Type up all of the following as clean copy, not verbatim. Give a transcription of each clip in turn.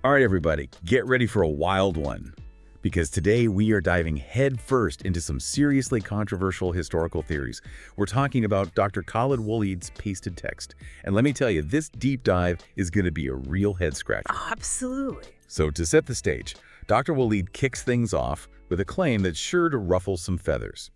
All right, everybody, get ready for a wild one, because today we are diving headfirst into some seriously controversial historical theories. We're talking about Dr. Khalid Waleed's pasted text. And let me tell you, this deep dive is going to be a real head-scratcher. Oh, absolutely. So to set the stage, Dr. Waleed kicks things off with a claim that's sure to ruffle some feathers.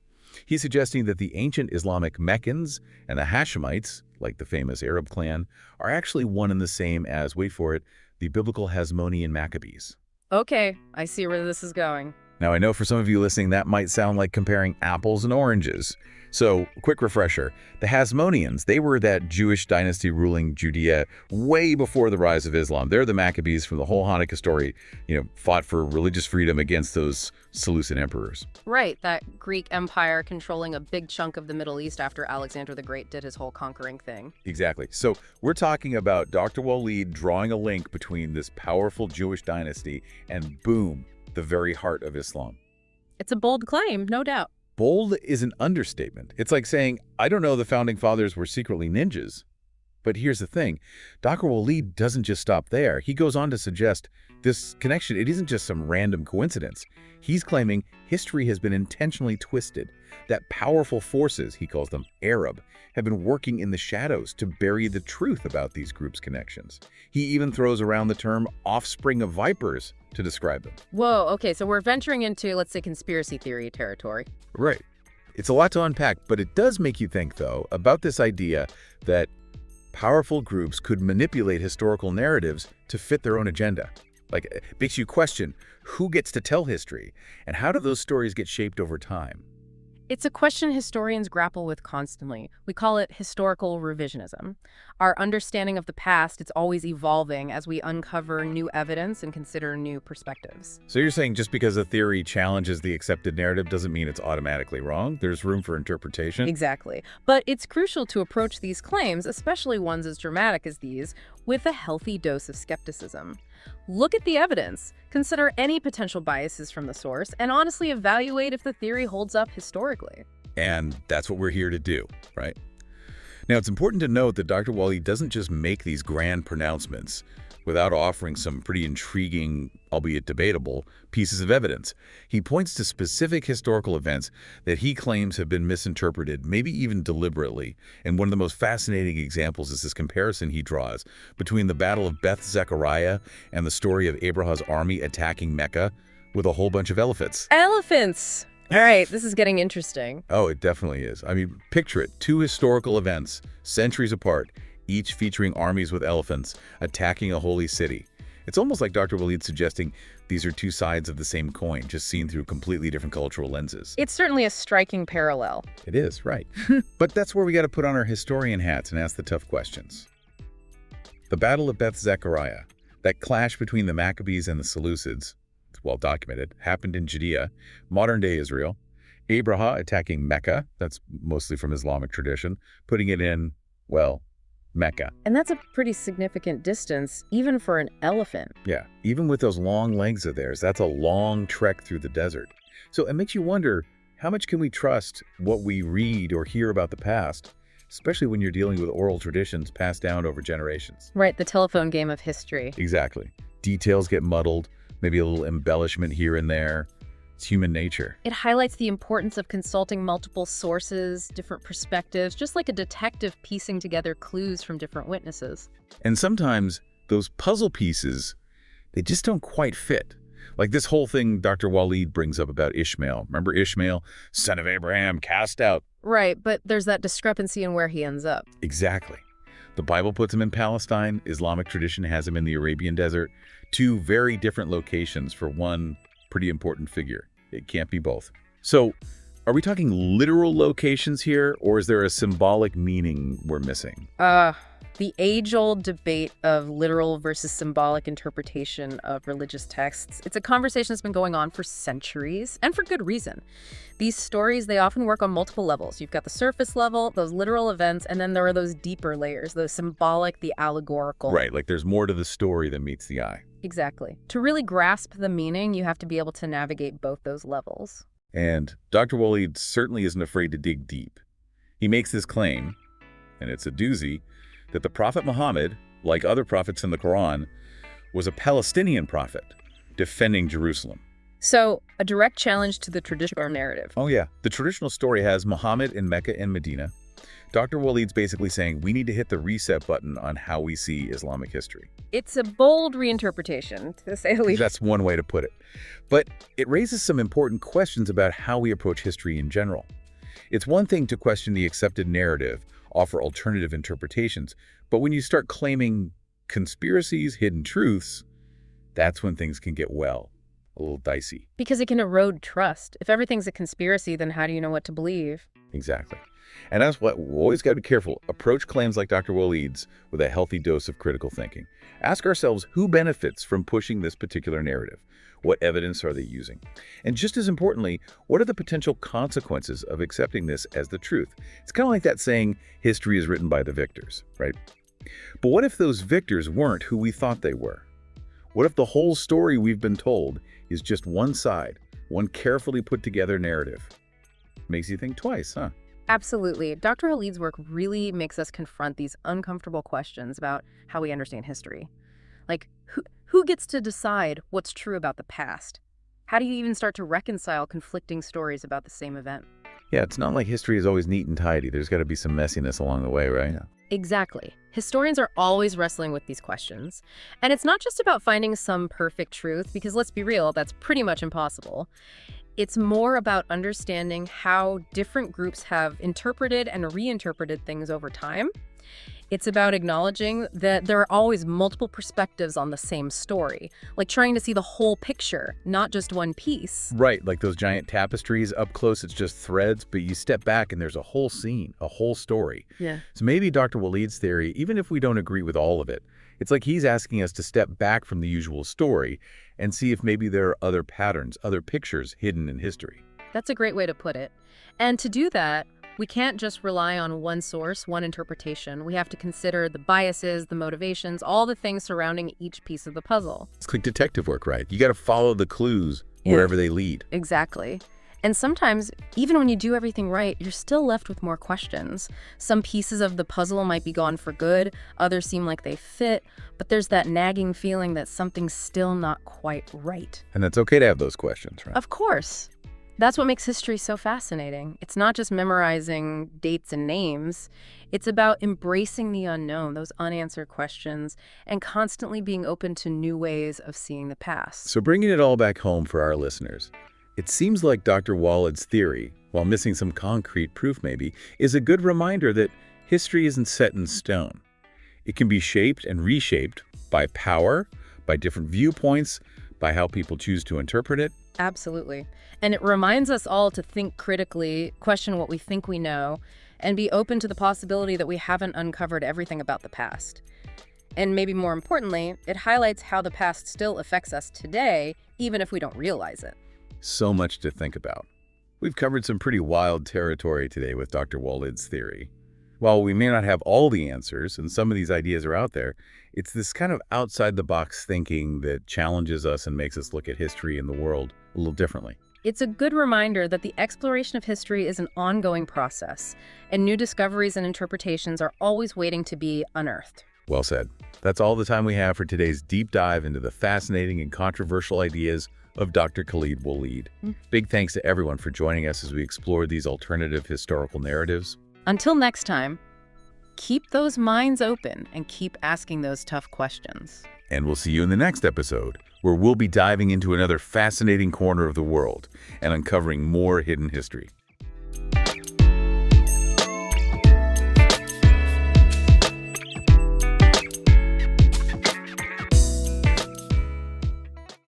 He's suggesting that the ancient Islamic Meccans and the Hashemites, like the famous Arab clan, are actually one and the same as, wait for it, the biblical Hasmonean Maccabees. Okay, I see where this is going. Now, I know for some of you listening, that might sound like comparing apples and oranges. So, quick refresher. The Hasmoneans, they were that Jewish dynasty ruling Judea way before the rise of Islam. They're the Maccabees from the whole Hanukkah story, fought for religious freedom against those Seleucid emperors. Right, that Greek empire controlling a big chunk of the Middle East after Alexander the Great did his whole conquering thing. Exactly. So, we're talking about Dr. Waleed drawing a link between this powerful Jewish dynasty and, boom, the very heart of Islam. It's a bold claim, no doubt. Bold is an understatement. It's like saying, I don't know the founding fathers were secretly ninjas. But here's the thing. Dr. Waleed doesn't just stop there. He goes on to suggest this connection, it isn't just some random coincidence. He's claiming history has been intentionally twisted, that powerful forces, he calls them Arab, have been working in the shadows to bury the truth about these groups' connections. He even throws around the term offspring of vipers to describe them. Whoa, okay, so we're venturing into, let's say, conspiracy theory territory. Right. It's a lot to unpack, but it does make you think, though, about this idea that powerful groups could manipulate historical narratives to fit their own agenda. Like, it makes you question who gets to tell history, and how do those stories get shaped over time? It's a question historians grapple with constantly. We call it historical revisionism. Our understanding of the past, it's always evolving as we uncover new evidence and consider new perspectives. So you're saying just because a theory challenges the accepted narrative doesn't mean it's automatically wrong? There's room for interpretation? Exactly. But it's crucial to approach these claims, especially ones as dramatic as these, with a healthy dose of skepticism. Look at the evidence, consider any potential biases from the source, and honestly evaluate if the theory holds up historically. And that's what we're here to do, right? Now, it's important to note that Dr. Waleed doesn't just make these grand pronouncements without offering some pretty intriguing, albeit debatable, pieces of evidence. He points to specific historical events that he claims have been misinterpreted, maybe even deliberately. And one of the most fascinating examples is this comparison he draws between the Battle of Beth Zechariah and the story of Abraham's army attacking Mecca with a whole bunch of elephants. Elephants! All right, this is getting interesting. Oh, it definitely is. I mean, picture it. Two historical events, centuries apart, each featuring armies with elephants attacking a holy city. It's almost like Dr. Waleed suggesting these are two sides of the same coin, just seen through completely different cultural lenses. It's certainly a striking parallel. It is, right. But that's where we got to put on our historian hats and ask the tough questions. The Battle of Beth Zechariah, that clash between the Maccabees and the Seleucids, it's well documented, happened in Judea, modern-day Israel. Abraham attacking Mecca, that's mostly from Islamic tradition, putting it in, well, Mecca. And that's a pretty significant distance, even for an elephant. Yeah, even with those long legs of theirs, that's a long trek through the desert. So it makes you wonder, how much can we trust what we read or hear about the past, especially when you're dealing with oral traditions passed down over generations? Right, the telephone game of history. Exactly. Details get muddled, maybe a little embellishment here and there. It's human nature. It highlights the importance of consulting multiple sources, different perspectives, just like a detective piecing together clues from different witnesses. And sometimes those puzzle pieces, they just don't quite fit. Like this whole thing Dr. Waleed brings up about Ishmael. Remember Ishmael, son of Abraham, cast out? Right, but there's that discrepancy in where he ends up. Exactly. The Bible puts him in Palestine. Islamic tradition has him in the Arabian desert. Two very different locations for one pretty important figure. It can't be both. So, are we talking literal locations here, or is there a symbolic meaning we're missing? The age-old debate of literal versus symbolic interpretation of religious texts. It's a conversation that's been going on for centuries, and for good reason. These stories, they often work on multiple levels. You've got the surface level, those literal events, and then there are those deeper layers, the symbolic, the allegorical. Right, like there's more to the story than meets the eye. Exactly. To really grasp the meaning, you have to be able to navigate both those levels. And Dr. Waleed certainly isn't afraid to dig deep. He makes this claim, and it's a doozy, that the Prophet Muhammad, like other prophets in the Quran, was a Palestinian prophet defending Jerusalem. So, a direct challenge to the traditional narrative. Oh yeah, the traditional story has Muhammad in Mecca and Medina. Dr. Walid's basically saying we need to hit the reset button on how we see Islamic history. It's a bold reinterpretation, to say the least. That's one way to put it. But it raises some important questions about how we approach history in general. It's one thing to question the accepted narrative, offer alternative interpretations, but when you start claiming conspiracies, hidden truths, that's when things can get, well, a little dicey. Because it can erode trust. If everything's a conspiracy, then how do you know what to believe? Exactly. And that's what we always got to be careful. Approach claims like Dr. Walid's with a healthy dose of critical thinking. Ask ourselves who benefits from pushing this particular narrative. What evidence are they using? And just as importantly, what are the potential consequences of accepting this as the truth? It's kind of like that saying, history is written by the victors, right? But what if those victors weren't who we thought they were? What if the whole story we've been told is just one side, one carefully put together narrative? Makes you think twice, huh? Absolutely. Dr. Walid's work really makes us confront these uncomfortable questions about how we understand history. Like, who gets to decide what's true about the past? How do you even start to reconcile conflicting stories about the same event? Yeah, it's not like history is always neat and tidy. There's got to be some messiness along the way, right? Exactly. Historians are always wrestling with these questions. And it's not just about finding some perfect truth, because let's be real, that's pretty much impossible. It's more about understanding how different groups have interpreted and reinterpreted things over time. It's about acknowledging that there are always multiple perspectives on the same story, like trying to see the whole picture, not just one piece. Right, like those giant tapestries. Up close, it's just threads, but you step back and there's a whole scene, a whole story. Yeah. So maybe Dr. Walid's theory, even if we don't agree with all of it, it's like he's asking us to step back from the usual story and see if maybe there are other patterns, other pictures hidden in history. That's a great way to put it. And to do that, we can't just rely on one source, one interpretation. We have to consider the biases, the motivations, all the things surrounding each piece of the puzzle. It's like detective work, right? You got to follow the clues wherever they lead. Exactly. And sometimes, even when you do everything right, you're still left with more questions. Some pieces of the puzzle might be gone for good, others seem like they fit, but there's that nagging feeling that something's still not quite right. And that's okay to have those questions, right? Of course. That's what makes history so fascinating. It's not just memorizing dates and names. It's about embracing the unknown, those unanswered questions, and constantly being open to new ways of seeing the past. So bringing it all back home for our listeners, it seems like Dr. Walid's theory, while missing some concrete proof maybe, is a good reminder that history isn't set in stone. It can be shaped and reshaped by power, by different viewpoints, by how people choose to interpret it. Absolutely. And it reminds us all to think critically, question what we think we know, and be open to the possibility that we haven't uncovered everything about the past. And maybe more importantly, it highlights how the past still affects us today, even if we don't realize it. So much to think about. We've covered some pretty wild territory today with Dr. Walid's theory. While we may not have all the answers, and some of these ideas are out there, it's this kind of outside-the-box thinking that challenges us and makes us look at history and the world a little differently. It's a good reminder that the exploration of history is an ongoing process, and new discoveries and interpretations are always waiting to be unearthed. Well said. That's all the time we have for today's deep dive into the fascinating and controversial ideas of Dr. Khalid Walid. Big thanks to everyone for joining us as we explore these alternative historical narratives. Until next time, keep those minds open and keep asking those tough questions. And we'll see you in the next episode, where we'll be diving into another fascinating corner of the world and uncovering more hidden history.